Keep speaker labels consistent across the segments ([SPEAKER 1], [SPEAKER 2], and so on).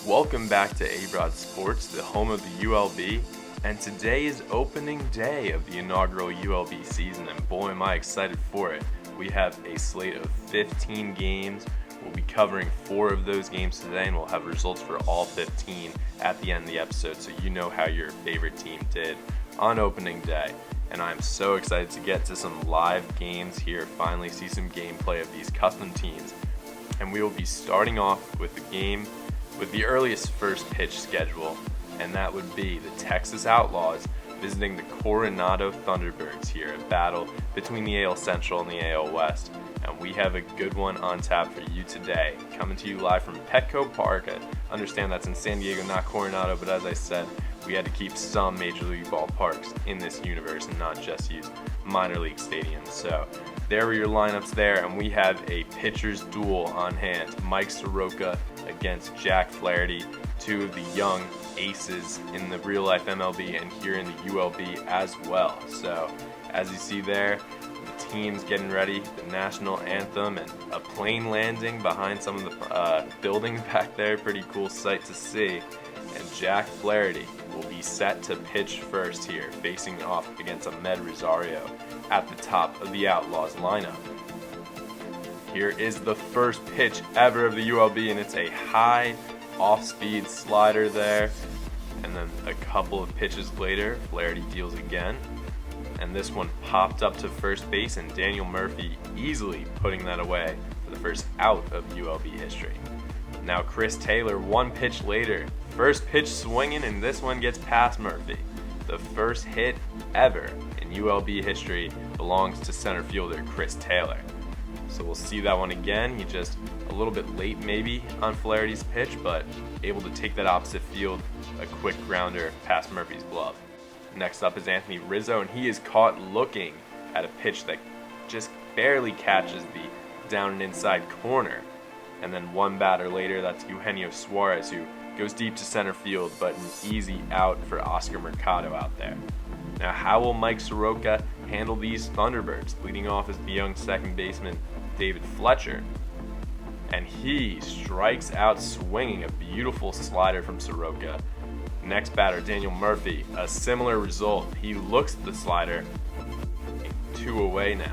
[SPEAKER 1] Welcome back to A-Rod Sports, the home of the ULB, and today is opening day of the inaugural ULB season, and boy am I excited for it. We have a slate of 15 games. We'll be covering 4 of those games today, and we'll have results for all 15 at the end of the episode, so you know how your favorite team did on opening day. And I'm so excited to get to some live games here, finally see some gameplay of these custom teams. And we will be starting off with the game with the earliest first pitch schedule, and that would be the Texas Outlaws visiting the Coronado Thunderbirds here, a battle between the AL Central and the AL West. And we have a good one on tap for you today, coming to you live from Petco Park. I understand that's in San Diego, not Coronado, but as I said, we had to keep some Major League ballparks in this universe and not just use minor league stadiums. So there were your lineups there, and we have a pitcher's duel on hand. Mike Soroka against Jack Flaherty, 2 of the young aces in the real-life MLB and here in the ULB as well. So as you see there, the team's getting ready, the national anthem, and a plane landing behind some of the buildings back there. Pretty cool sight to see. And Jack Flaherty will be set to pitch first here, facing off against Ahmed Rosario at the top of the Outlaws lineup. Here is the first pitch ever of the ULB, and it's a high off-speed slider there. And then a couple of pitches later, Flaherty deals again. And this one popped up to first base, and Daniel Murphy easily putting that away for the first out of ULB history. Now Chris Taylor, 1 pitch later, first pitch swinging, and this one gets past Murphy. The first hit ever in ULB history belongs to center fielder Chris Taylor. So we'll see that one again. He just a little bit late maybe on Flaherty's pitch, but able to take that opposite field, a quick grounder past Murphy's glove. Next up is Anthony Rizzo, and he is caught looking at a pitch that just barely catches the down and inside corner. And then one batter later, that's Eugenio Suarez, who goes deep to center field, but an easy out for Oscar Mercado out there. Now, how will Mike Soroka handle these Thunderbirds? Leading off is the young second baseman David Fletcher, and he strikes out swinging, a beautiful slider from Soroka. Next batter, Daniel Murphy, a similar result. He looks at the slider, 2 away now.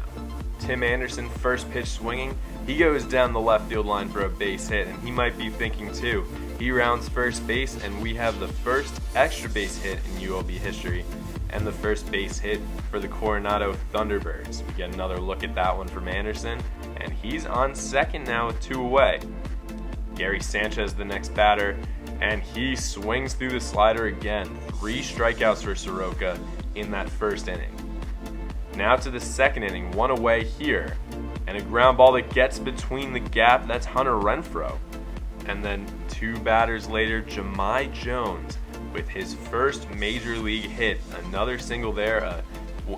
[SPEAKER 1] Tim Anderson, first pitch swinging. He goes down the left field line for a base hit, and he might be thinking too. He rounds first base, and we have the first extra base hit in ULB history, and the first base hit for the Coronado Thunderbirds. We get another look at that one from Anderson, and he's on second now with 2 away. Gary Sanchez, the next batter, and he swings through the slider again. 3 strikeouts for Soroka in that first inning. Now to the second inning, 1 away here, and a ground ball that gets between the gap. That's Hunter Renfroe. And then 2 batters later, Jahmai Jones with his first major league hit. Another single there, a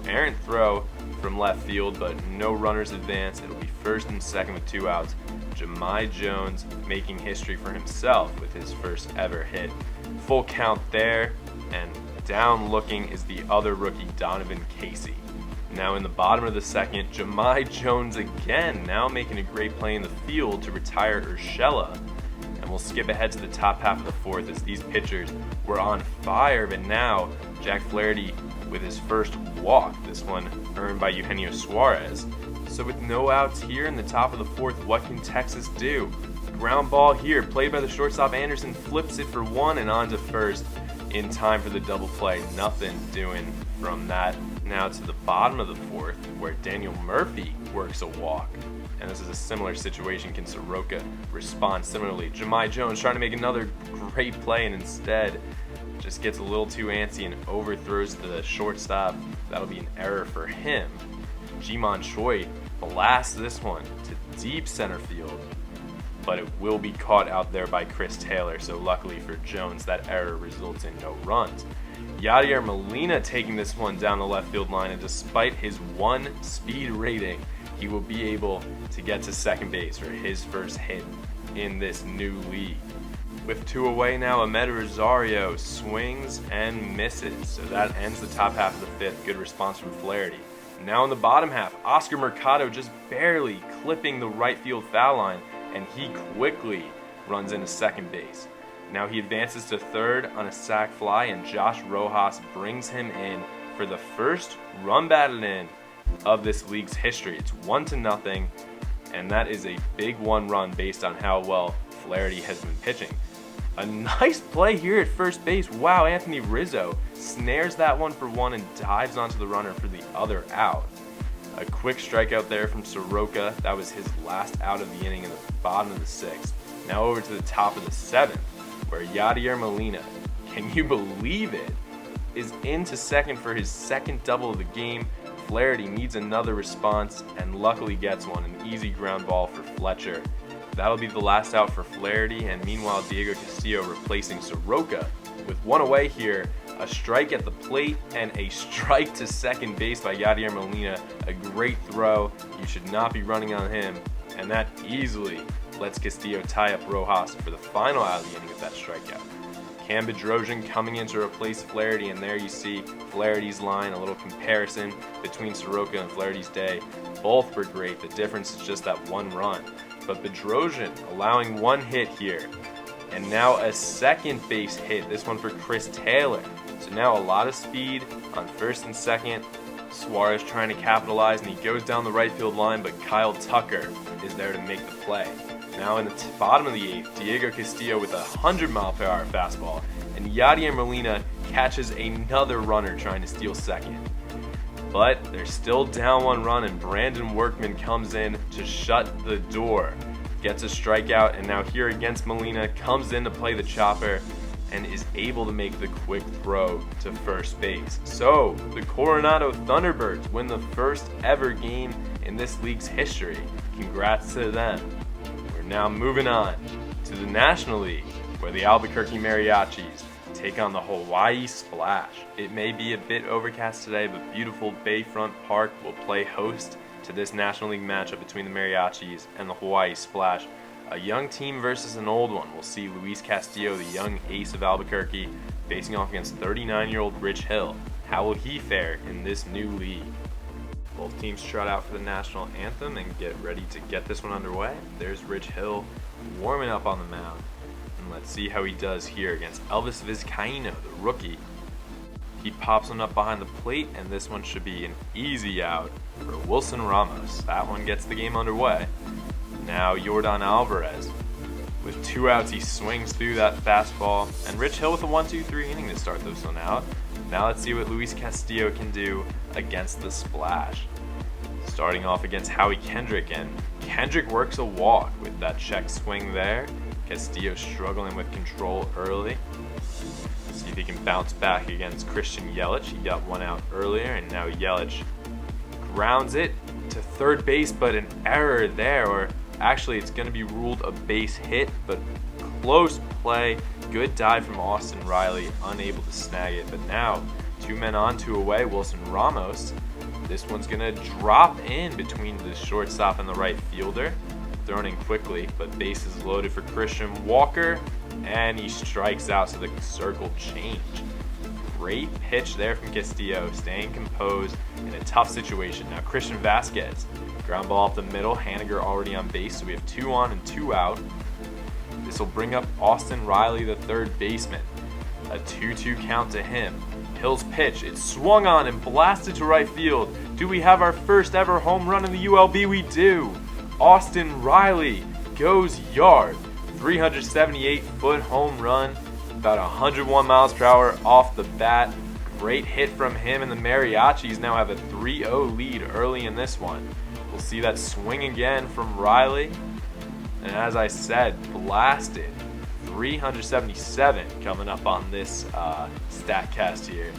[SPEAKER 1] errant throw from left field, but no runners advance. It'll be first and second with 2 outs. Jahmai Jones making history for himself with his first ever hit. Full count there, and down looking is the other rookie, Donovan Casey. Now in the bottom of the second, Jahmai Jones again, now making a great play in the field to retire Urshela. And we'll skip ahead to the top half of the fourth as these pitchers were on fire, but now Jack Flaherty with his first walk, this one earned by Eugenio Suarez. So with no outs here in the top of the fourth, what can Texas do? Ground ball here, played by the shortstop. Anderson flips it for 1 and on to first in time for the double play. Nothing doing from that. Now to the bottom of the fourth, where Daniel Murphy works a walk. And this is a similar situation. Can Soroka respond similarly? Jahmai Jones trying to make another great play, and instead just gets a little too antsy and overthrows the shortstop. That'll be an error for him. Ji-Man Choi blasts this one to deep center field, but it will be caught out there by Chris Taylor. So luckily for Jones, that error results in no runs. Yadier Molina taking this one down the left field line, and despite his 1 speed rating, he will be able to get to second base for his first hit in this new league. With 2 away now, Ahmed Rosario swings and misses. So that ends the top half of the fifth. Good response from Flaherty. Now in the bottom half, Oscar Mercado just barely clipping the right field foul line, and he quickly runs into second base. Now he advances to third on a sac fly, and Josh Rojas brings him in for the first run batted in of this league's history. It's 1-0, and that is a big one run based on how well Flaherty has been pitching. A nice play here at first base. Wow, Anthony Rizzo snares that one for one and dives onto the runner for the other out. A quick strikeout there from Soroka. That was his last out of the inning in the bottom of the sixth. Now over to the top of the seventh, where Yadier Molina, can you believe it, is into second for his second double of the game. Flaherty needs another response and luckily gets one, an easy ground ball for Fletcher. That'll be the last out for Flaherty, and meanwhile Diego Castillo replacing Soroka. With one away here, a strike at the plate and a strike to second base by Yadier Molina. A great throw. You should not be running on him, and that easily lets Castillo tie up Rojas for the final out of the inning with that strikeout. Cam Bedrosian coming in to replace Flaherty, and there you see Flaherty's line, a little comparison between Soroka and Flaherty's day. Both were great. The difference is just that one run. But Bedrosian allowing one hit here, and now a second base hit, this one for Chris Taylor. So now a lot of speed on first and second. Suarez trying to capitalize, and he goes down the right field line, but Kyle Tucker is there to make the play. Now in the bottom of the eighth, Diego Castillo with a 100-mile-per-hour fastball, and Yadier Molina catches another runner trying to steal second. But they're still down one run, and Brandon Workman comes in to shut the door. Gets a strikeout, and now here against Molina, comes in to play the chopper and is able to make the quick throw to first base. So the Coronado Thunderbirds win the first ever game in this league's history. Congrats to them. We're now moving on to the National League, where the Albuquerque Mariachis take on the Hawaii Splash. It may be a bit overcast today, but beautiful Bayfront Park will play host to this National League matchup between the Mariachis and the Hawaii Splash. A young team versus an old one. We'll see Luis Castillo, the young ace of Albuquerque, facing off against 39-year-old Rich Hill. How will he fare in this new league? Both teams trot out for the national anthem and get ready to get this one underway. There's Rich Hill warming up on the mound. And let's see how he does here against Elvis Vizcaino, the rookie. He pops one up behind the plate, and this one should be an easy out for Wilson Ramos. That one gets the game underway. Now Yordan Alvarez. With two outs, he swings through that fastball, and Rich Hill with a 1-2-3 inning to start this one out. Now let's see what Luis Castillo can do against the Splash. Starting off against Howie Kendrick, and Kendrick works a walk with that check swing there. Castillo struggling with control early. See if he can bounce back against Christian Yelich. He got one out earlier, and now Yelich grounds it to third base, but an error there, or actually it's going to be ruled a base hit, but close play. Good dive from Austin Riley, unable to snag it. But now, two men on, two away. Wilson Ramos. This one's going to drop in between the shortstop and the right fielder. Thrown in quickly, but bases loaded for Christian Walker, and he strikes out, so the circle change. Great pitch there from Castillo, staying composed in a tough situation. Now Christian Vasquez, ground ball up the middle. Haniger already on base, so we have 2 on and 2 out. This will bring up Austin Riley, the third baseman. A 2-2 count to him. Hill's pitch, it's swung on and blasted to right field. Do we have our first ever home run in the ULB? We do. Austin Riley goes yard. 378-foot home run, about 101 miles per hour off the bat. Great hit from him, and the Mariachis now have a 3-0 lead early in this one. We'll see that swing again from Riley, and as I said, blasted. 377 coming up on this StatCast here.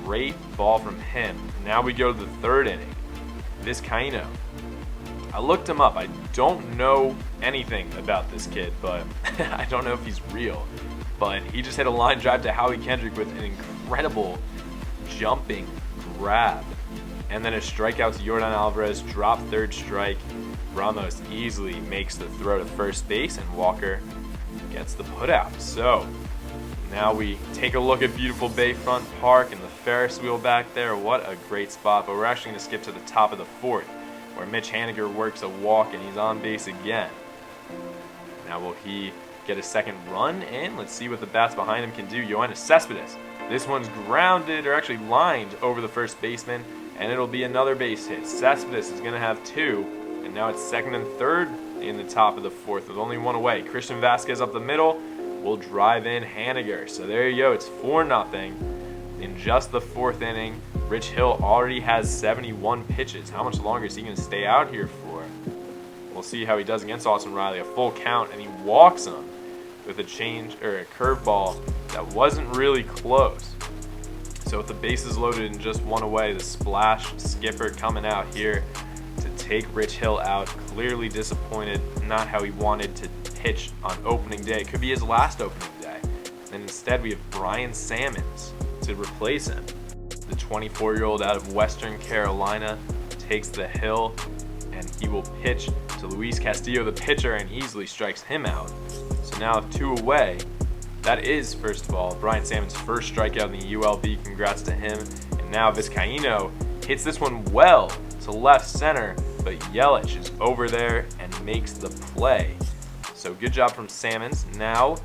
[SPEAKER 1] Great ball from him. Now we go to the third inning. Vizcaino. I looked him up. I don't know anything about this kid, but I don't know if he's real. But he just hit a line drive to Howie Kendrick with an incredible jumping grab. And then a strikeout to Yordan Alvarez, drop third strike. Ramos easily makes the throw to first base, and Walker gets the putout. So now we take a look at beautiful Bayfront Park and the Ferris wheel back there. What a great spot. But we're actually going to skip to the top of the fourth, where Mitch Haniger works a walk and he's on base again. Now will he get a second run in. Let's see what the bats behind him can do. Yoenis Cespedes. This one's grounded, or actually lined, over the first baseman, and it'll be another base hit. Cespedes is going to have 2, and now it's second and third in the top of the fourth with only 1 away. Christian Vasquez up the middle will drive in Haniger. So there you go. It's 4-0 in just the 4th inning. Rich Hill already has 71 pitches. How much longer is he going to stay out here for? We'll see how he does against Austin Riley. A full count, and he walks him with a change or a curveball that wasn't really close. So with the bases loaded and just 1 away, the splash skipper coming out here to take Rich Hill out. Clearly disappointed, not how he wanted to pitch on opening day. It could be his last opening day. And instead we have Brian Sammons to replace him. The 24-year-old out of Western Carolina takes the hill, and he will pitch to Luis Castillo, the pitcher, and easily strikes him out. So now with 2 away, that is, first of all, Brian Sammons' first strikeout in the ULB. Congrats to him. And now Vizcaíno hits this one well to left center, but Yelich is over there and makes the play. So good job from Sammons. Now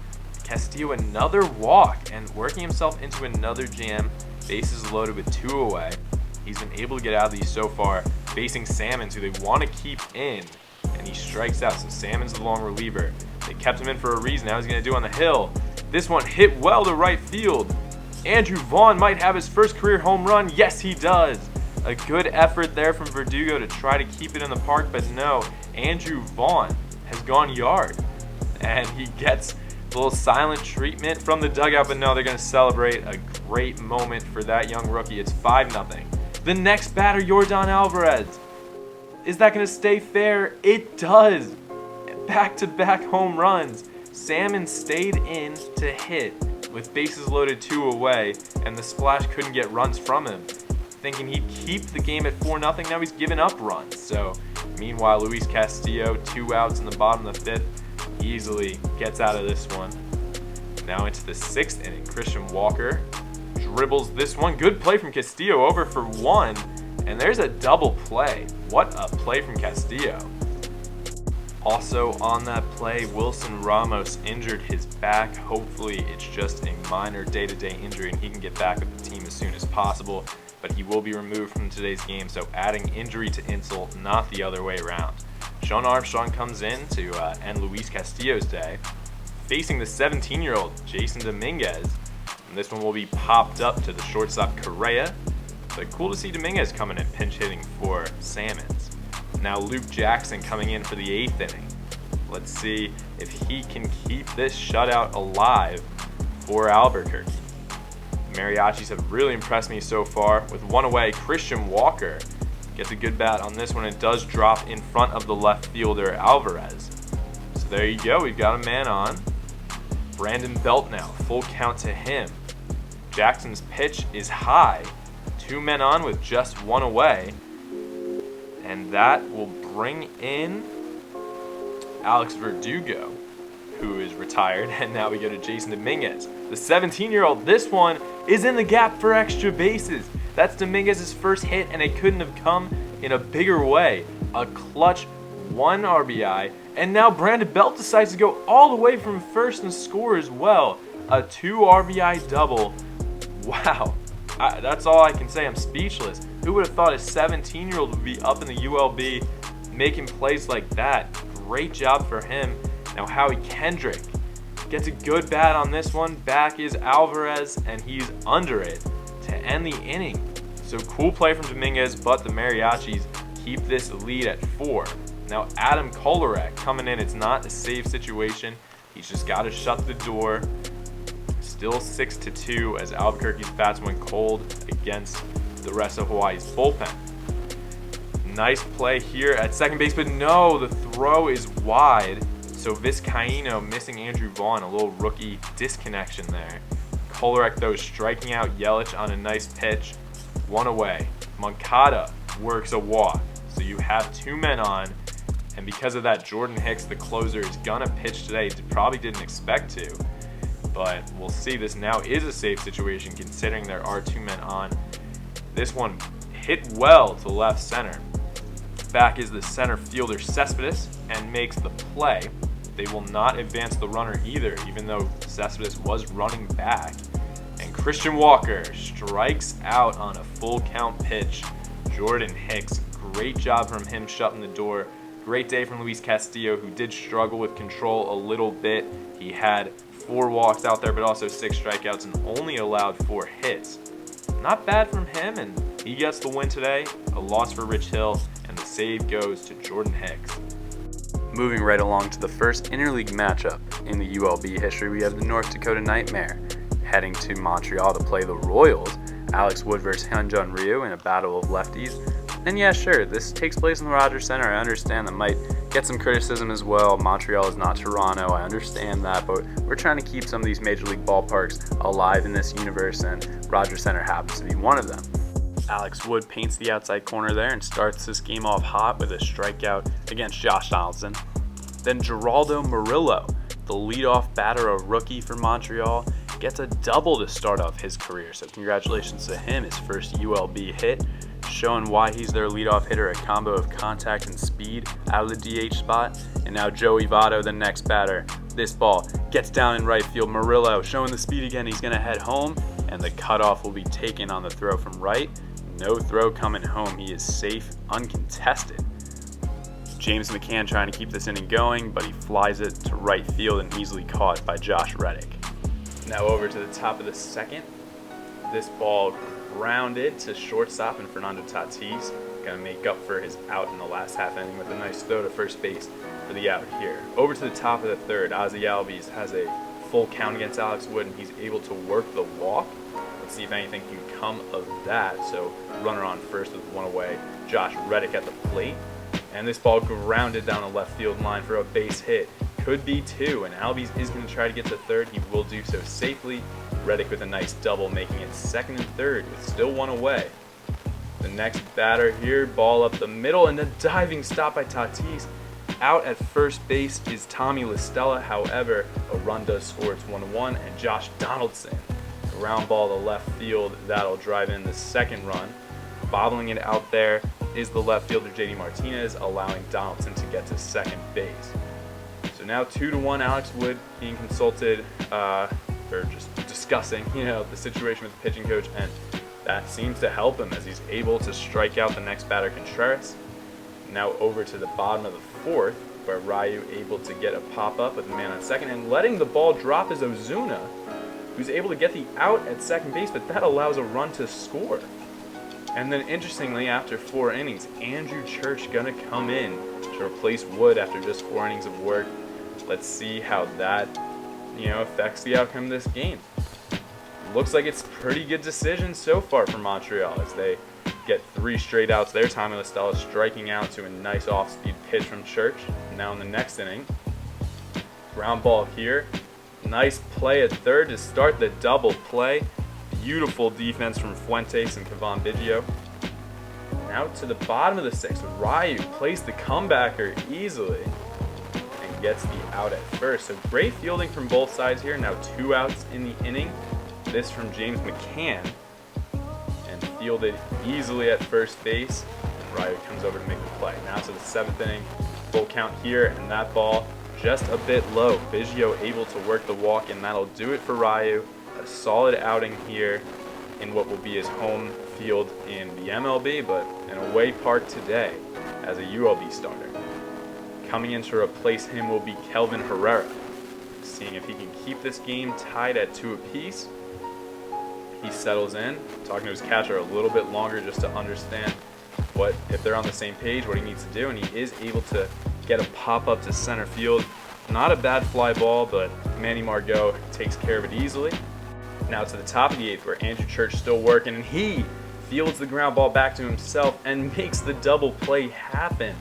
[SPEAKER 1] Castillo another walk and working himself into another jam. Bases loaded with 2 away. He's been able to get out of these so far, facing Sammons, who they want to keep in, and he strikes out. So Sammons the long reliever. They kept him in for a reason. Now he's going to do on the hill. This one hit well to right field. Andrew Vaughn might have his first career home run. Yes, he does. A good effort there from Verdugo to try to keep it in the park, but no. Andrew Vaughn has gone yard, and he gets a little silent treatment from the dugout, but no, they're going to celebrate. A great moment for that young rookie. It's 5-0. The next batter, Yordan Alvarez. Is that going to stay fair? It does. Back-to-back home runs. Sammons stayed in to hit with bases loaded 2 away, and the splash couldn't get runs from him. Thinking he'd keep the game at 4-0, now he's given up runs. So, meanwhile, Luis Castillo, 2 outs in the bottom of the 5th, easily gets out of this one. Now into the 6th inning, Christian Walker dribbles this one. Good play from Castillo, over for 1, and there's a double play. What a play from Castillo. Also on that play, Wilson Ramos injured his back. Hopefully it's just a minor day-to-day injury and he can get back with the team as soon as possible, but he will be removed from today's game, so adding injury to insult, not the other way around. Sean Armstrong comes in to end Luis Castillo's day, facing the 17-year-old Jason Dominguez, and this one will be popped up to the shortstop Correa, but cool to see Dominguez coming in pinch hitting for Sammons. Now Luke Jackson coming in for the 8th inning. Let's see if he can keep this shutout alive for Albuquerque. The Mariachis have really impressed me so far. With 1 away, Christian Walker gets a good bat on this one. It does drop in front of the left fielder Alvarez. So there you go, we've got a man on. Brandon Belt now, full count to him. Jackson's pitch is high. 2 men on with just 1 away. And that will bring in Alex Verdugo, who is retired, and now we go to Jason Dominguez. The 17-year-old, this one is in the gap for extra bases. That's Dominguez's first hit, and it couldn't have come in a bigger way. A clutch 1 RBI, and now Brandon Belt decides to go all the way from first and score as well. A 2 RBI double. Wow, that's all I can say. I'm speechless. Who would have thought a 17-year-old would be up in the ULB making plays like that? Great job for him. Now Howie Kendrick gets a good bat on this one. Back is Alvarez, and he's under it to end the inning. So cool play from Dominguez, but the Mariachis keep this lead at 4. Now Adam Kolarek coming in. It's not a save situation. He's just got to shut the door. Still 6-2 as Albuquerque's bats went cold against the rest of Hawaii's bullpen. Nice play here at second base, but no, the throw is wide. So Vizcaíno missing Andrew Vaughn, a little rookie disconnection there. Kolarek, though, striking out Yelich on a nice pitch. 1 away. Moncada works a walk. So you have 2 men on, and because of that, Jordan Hicks, the closer, is gonna pitch today. Probably didn't expect to, but we'll see. This now is a safe situation considering there are 2 men on. This one hit well to left center. Back is the center fielder Cespedes and makes the play. they will not advance the runner either, even though Cespedes was running back. And Christian Walker strikes out on a full count pitch. Jordan Hicks, great job from him shutting the door. Great day from Luis Castillo, who did struggle with control a little bit. He had 4 walks out there, but also 6 strikeouts and only allowed 4 hits. Not bad from him, and he gets the win today. A loss for Rich Hill, and the save goes to Jordan Hicks. Moving right along to the first interleague matchup in the ULB history, we have the North Dakota Nightmare heading to Montreal to play the Royals. Alex Wood versus Hyunjun Ryu in a battle of lefties. And yeah, sure, this takes place in the Rogers Center. I understand that might get some criticism as well. Montreal is not Toronto, I understand that, but we're trying to keep some of these major league ballparks alive in this universe, and Rogers Center happens to be one of them. Alex Wood paints the outside corner there and starts this game off hot with a strikeout against Josh Donaldson. Then Geraldo Murillo, the leadoff batter, a rookie for Montreal, gets a double to start off his career. So congratulations to him, his first ULB hit, showing why he's their leadoff hitter, a combo of contact and speed out of the DH spot. And now Joey Votto, the next batter. This ball gets down in right field. Murillo showing the speed again. He's going to head home, and the cutoff will be taken on the throw from right. No throw coming home. He is safe, uncontested. James McCann trying to keep this inning going, but he flies it to right field and easily caught by Josh Reddick. Now over to the top of the second. This ball grounded to shortstop, and Fernando Tatis going to make up for his out in the last half inning with a nice throw to first base for the out here. Over to the top of the third, Ozzie Albies has a full count against Alex Wood, and he's able to work the walk. Let's see if anything can come of that. So runner on first with 1 away. Josh Reddick at the plate. And this ball grounded down the left field line for a base hit. Could be 2, and Albies is going to try to get to third. He will do so safely. Reddick with a nice double, making it second and third with still 1 away. The next batter here, ball up the middle, and a diving stop by Tatis. Out at first base is Tommy LaStella. However, a run does score. It's 1-1, and Josh Donaldson, ground ball to left field. That'll drive in the second run. Bobbling it out there is the left fielder JD Martinez, allowing Donaldson to get to second base. So now 2-1, Alex Wood being consulted for just discussing, the situation with the pitching coach, and that seems to help him as he's able to strike out the next batter, Contreras. Now over to the bottom of the fourth, where Ryu able to get a pop-up with the man on second, and letting the ball drop is Ozuna, who's able to get the out at second base, but that allows a run to score. And then interestingly, after 4 innings, Andrew Church gonna come in to replace Wood after just 4 innings of work. Let's see how that, affects the outcome of this game. Looks like it's pretty good decision so far for Montreal as they get 3 straight outs there. Tommy LaStella striking out to a nice off-speed pitch from Church. Now in the next inning, ground ball here. Nice play at third to start the double play. Beautiful defense from Fuentes and Kevon Biggio. Now to the bottom of the 6th, Ryu plays the comebacker easily and gets the out at first. So great fielding from both sides here. Now 2 outs in the inning. This from James McCann, and fielded easily at first base. And Ryu comes over to make the play. Now to the 7th inning, full count here, and that ball just a bit low. Biggio able to work the walk, and that'll do it for Ryu. A solid outing here in what will be his home field in the MLB, but an away park today as a ULB starter. Coming in to replace him will be Kelvin Herrera, seeing if he can keep this game tied at 2 apiece. He settles in, talking to his catcher a little bit longer just to understand if they're on the same page, what he needs to do, and he is able to get a pop-up to center field. Not a bad fly ball, but Manny Margot takes care of it easily. Now to the top of the 8th, where Andrew Church still working, and he fields the ground ball back to himself and makes the double play happen.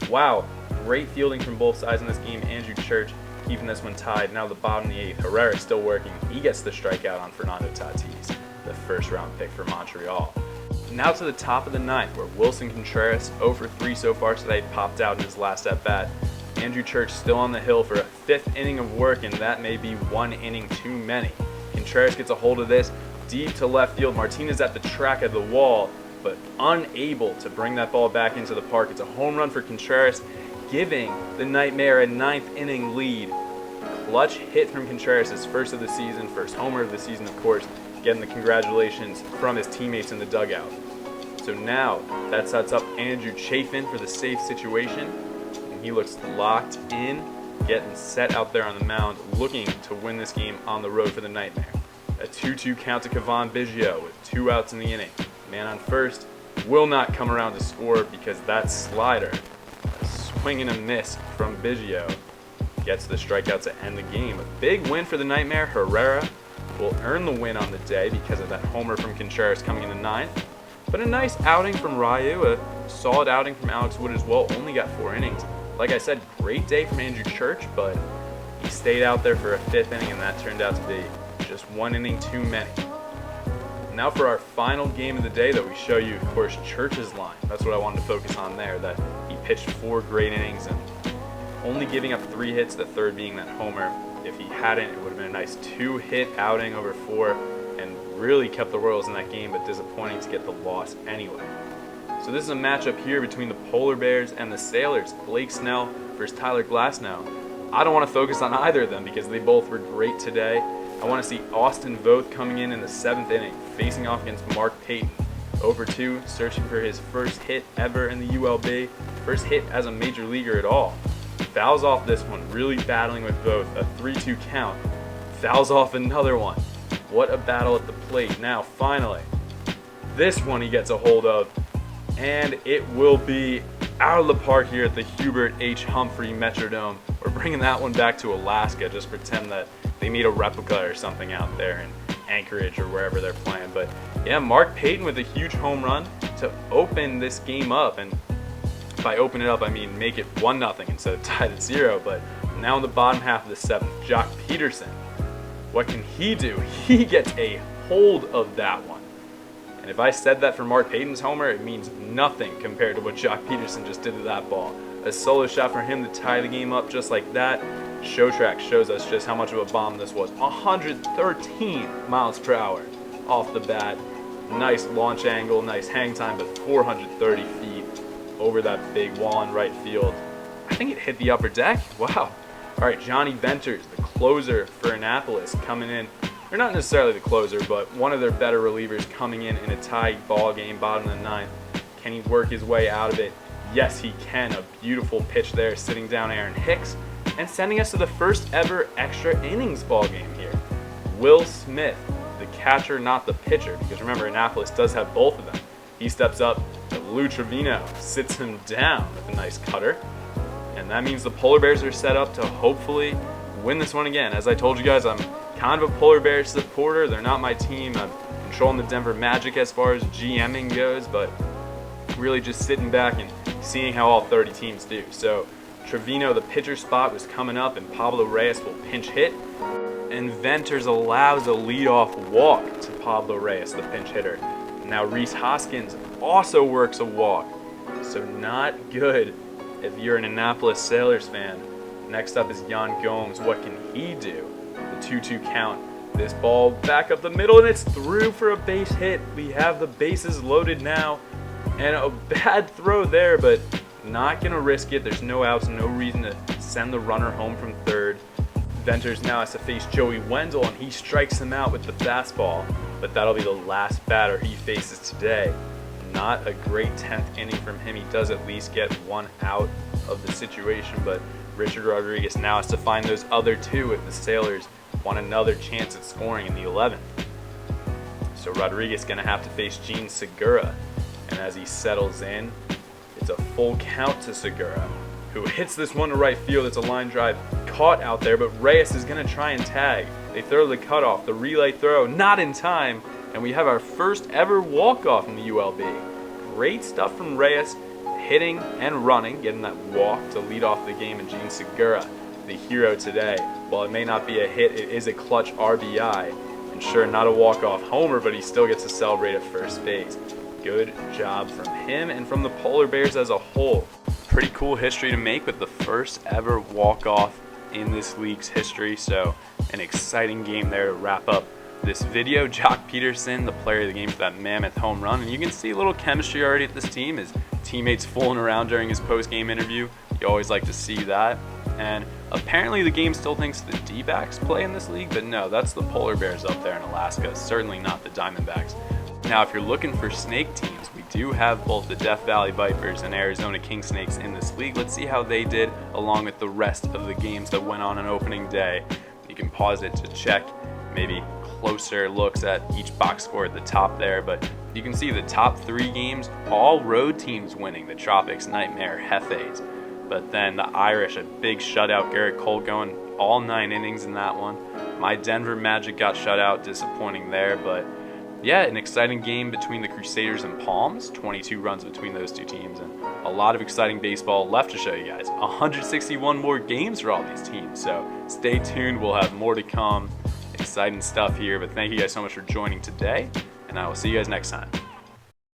[SPEAKER 1] Wow, great fielding from both sides in this game. Andrew Church keeping this one tied. Now the bottom of the 8th, Herrera still working. He gets the strikeout on Fernando Tatis, the first-round pick for Montreal. Now to the top of the 9th, where Wilson Contreras, 0 for 3 so far today, popped out in his last at-bat. Andrew Church still on the hill for a 5th inning of work, and that may be 1 inning too many. Contreras gets a hold of this, deep to left field. Martinez at the track of the wall, but unable to bring that ball back into the park. It's a home run for Contreras.
[SPEAKER 2] giving the Nightmare a 9th inning lead. Clutch hit from Contreras, his first of the season, first homer of the season, of course, getting the congratulations from his teammates in the dugout. So now that sets up Andrew Chafin for the safe situation, and he looks locked in, getting set out there on the mound, looking to win this game on the road for the Nightmare. A 2-2 count to Kevon Biggio with 2 outs in the inning. Man on first will not come around to score because that slider, a swing and a miss from Biggio, gets the strikeout to end the game. A big win for the Nightmare. Herrera will earn the win on the day because of that homer from Contreras coming in the 9th. But a nice outing from Ryu, a solid outing from Alex Wood as well. Only got 4 innings. Like I said, great day from Andrew Church, but he stayed out there for a 5th inning, and that turned out to be just 1 inning too many. Now for our final game of the day that we show you, of course, Church's line. That's what I wanted to focus on there, that he pitched 4 great innings and only giving up 3 hits, the 3rd being that homer. If he hadn't, it would have been a nice 2-hit outing over 4 and really kept the Royals in that game, but disappointing to get the loss anyway. So this is a matchup here between the Polar Bears and the Sailors. Blake Snell versus Tyler Glasnow. I don't want to focus on either of them because they both were great today. I want to see Austin Voth coming in the 7th inning, facing off against Mark Payton. 0-2, searching for his first hit ever in the ULB, first hit as a major leaguer at all. Fouls off this one, really battling with Voth, a 3-2 count. Fouls off another one. What a battle at the plate. Now, finally, this one he gets a hold of, and it will be out of the park here at the Hubert H. Humphrey Metrodome. We're bringing that one back to Alaska, just pretend that they made a replica or something out there in Anchorage or wherever they're playing. But yeah, Mark Payton with a huge home run to open this game up. And by open it up, I mean make it 1-0 instead of tied at 0. But now in the bottom half of the 7th, Jock Peterson. What can he do? He gets a hold of that one. And if I said that for Mark Payton's homer, it means nothing compared to what Jock Peterson just did to that ball. A solo shot for him to tie the game up just like that. Showtrack shows us just how much of a bomb this was. 113 miles per hour off the bat. Nice launch angle, nice hang time, but 430 feet over that big wall in right field. I think it hit the upper deck. Wow. All right, Johnny Venters, the closer for Annapolis, coming in. Or not necessarily the closer, but one of their better relievers coming in a tied ball game, bottom of the 9th. Can he work his way out of it? Yes, he can. A beautiful pitch there, sitting down Aaron Hicks, and sending us to the first ever extra innings ball game here. Will Smith, the catcher, not the pitcher, because remember, Annapolis does have both of them. He steps up, but Lou Trevino sits him down with a nice cutter, and that means the Polar Bears are set up to hopefully win this one again. As I told you guys, I'm kind of a Polar Bears supporter. They're not my team. I'm controlling the Denver Magic as far as GMing goes, but really just sitting back and seeing how all 30 teams do. So Trevino, the pitcher spot, was coming up, and Pablo Reyes will pinch hit. And Venters allows a leadoff walk to Pablo Reyes, the pinch hitter. Now Reese Hoskins also works a walk. So not good if you're an Annapolis Sailors fan. Next up is Jan Gomes. What can he do? The 2-2 count. This ball back up the middle, and it's through for a base hit. We have the bases loaded now. And a bad throw there, but not going to risk it. There's no outs, no reason to send the runner home from 3rd. Venters now has to face Joey Wendell, and he strikes him out with the fastball. But that'll be the last batter he faces today. Not a great 10th inning from him. He does at least get 1 out of the situation, but Richard Rodriguez now has to find those other 2 if the Sailors want another chance at scoring in the 11th. So Rodriguez going to have to face Gene Segura. And as he settles in, it's a full count to Segura, who hits this one to right field. It's a line drive caught out there, but Reyes is going to try and tag. They throw the cutoff, the relay throw, not in time, and we have our first ever walk-off in the ULB. Great stuff from Reyes, hitting and running, getting that walk to lead off the game, and Gene Segura, the hero today. While it may not be a hit, it is a clutch RBI. And sure, not a walk-off homer, but he still gets to celebrate at first base. Good job from him and from the Polar Bears as a whole. Pretty cool history to make with the first ever walk-off in this league's history, so an exciting game there to wrap up this video. Jock Peterson, the player of the game for that mammoth home run, and you can see a little chemistry already at this team. His teammates fooling around during his post-game interview.
[SPEAKER 1] You always like to see that. And apparently the game still thinks the D-backs play in this league, but no, that's the polar bears up there in Alaska, certainly not the Diamondbacks. Now, if you're looking for snake teams, we do have both the Death Valley Vipers and Arizona King Snakes in this league. Let's see how they did along with the rest of the games that went on opening day. You can pause it to check maybe closer looks at each box score at the top there, but you can see the top 3 games, all road teams winning, the Tropics, Nightmare, Hefes. But then the Irish, a big shutout, Garrett Cole going all 9 innings in that one. My Denver Magic got shut out, disappointing there, but yeah, an exciting game between the Crusaders and Palms, 22 runs between those two teams, and a lot of exciting baseball left to show you guys. 161 more games for all these teams, so stay tuned, we'll have more to come. Exciting stuff here, but thank you guys so much for joining today, and I will see you guys next time.